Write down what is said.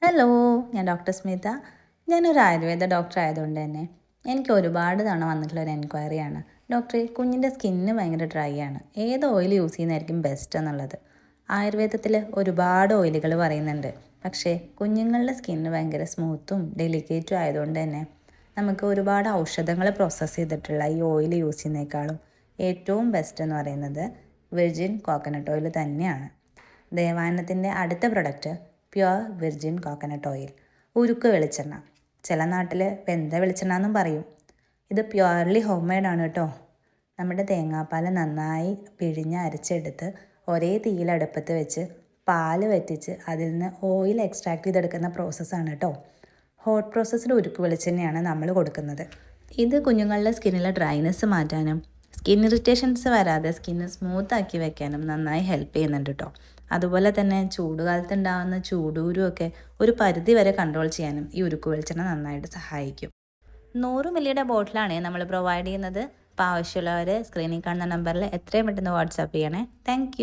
Hello, ഞാൻ doctor Smitha. ഞാനൊരു Ayurveda doctor ആയതുകൊണ്ട് തന്നെ എനിക്ക് ഒരുപാട് തവണ വന്നിട്ടുള്ള ഒരു എൻക്വയറിയാണ്, ഡോക്ടറെ കുഞ്ഞിൻ്റെ സ്കിന്ന് ഭയങ്കര ഡ്രൈ ആണ്, ഏത് ഓയിൽ യൂസ് ചെയ്യുന്നതായിരിക്കും ബെസ്റ്റ് എന്നുള്ളത്. ആയുർവേദത്തിൽ ഒരുപാട് ഓയിലുകൾ പറയുന്നുണ്ട്, പക്ഷേ കുഞ്ഞുങ്ങളുടെ സ്കിന്ന് ഭയങ്കര സ്മൂത്തും ഡെലിക്കേറ്റും ആയതുകൊണ്ട് തന്നെ നമുക്ക് ഒരുപാട് ഔഷധങ്ങൾ പ്രോസസ്സ് ചെയ്തിട്ടുള്ള ഈ ഓയിൽ യൂസ് ചെയ്യുന്നതിനേക്കാളും ഏറ്റവും ബെസ്റ്റ് എന്ന് പറയുന്നത് വെർജിൻ കോക്കനട്ട് ഓയിൽ തന്നെയാണ്. ദേവാനത്തിൻ്റെ അടുത്ത product pure virgin coconut oil, ഉരുക്ക് വെളിച്ചെണ്ണ. ചില നാട്ടിൽ വെന്ത വെളിച്ചെണ്ണ എന്നും പറയും. ഇത് പ്യുവർലി ഹോം മെയ്ഡ് ആണ് കേട്ടോ. നമ്മുടെ തേങ്ങാപ്പാൽ നന്നായി പിഴിഞ്ഞ് അരച്ചെടുത്ത് ഒരേ തീയിൽ അടുപ്പത്ത് വെച്ച് പാല് വറ്റിച്ച് അതിൽ നിന്ന് ഓയിൽ എക്സ്ട്രാക്ട് ചെയ്തെടുക്കുന്ന പ്രോസസ്സാണ് കേട്ടോ. ഹോട്ട് പ്രോസസ്സിൽ ഉരുക്ക് വെളിച്ചെണ്ണയാണ് നമ്മൾ കൊടുക്കുന്നത്. ഇത് കുഞ്ഞുങ്ങളുടെ സ്കിന്നിലെ ഡ്രൈനെസ് മാറ്റാനും സ്കിൻ ഇറിറ്റേഷൻസ് വരാതെ സ്കിന്ന് സ്മൂത്താക്കി വെക്കാനും നന്നായി ഹെൽപ്പ് ചെയ്യുന്നുണ്ട് കേട്ടോ. അതുപോലെ തന്നെ ചൂടുകാലത്ത് ഉണ്ടാകുന്ന ചൂടൂരുമൊക്കെ ഒരു പരിധി വരെ കൺട്രോൾ ചെയ്യാനും ഈ ഉരുക്ക് വെളിച്ചെണ്ണ നന്നായിട്ട് സഹായിക്കും. 100 മില്ലിയുടെ ബോട്ടിലാണ് നമ്മൾ പ്രൊവൈഡ് ചെയ്യുന്നത്. അപ്പോൾ ആവശ്യമുള്ളവർ സ്ക്രീനിൽ കാണുന്ന നമ്പറിൽ എത്രയും പെട്ടെന്ന് വാട്സാപ്പ് ചെയ്യണേ. താങ്ക്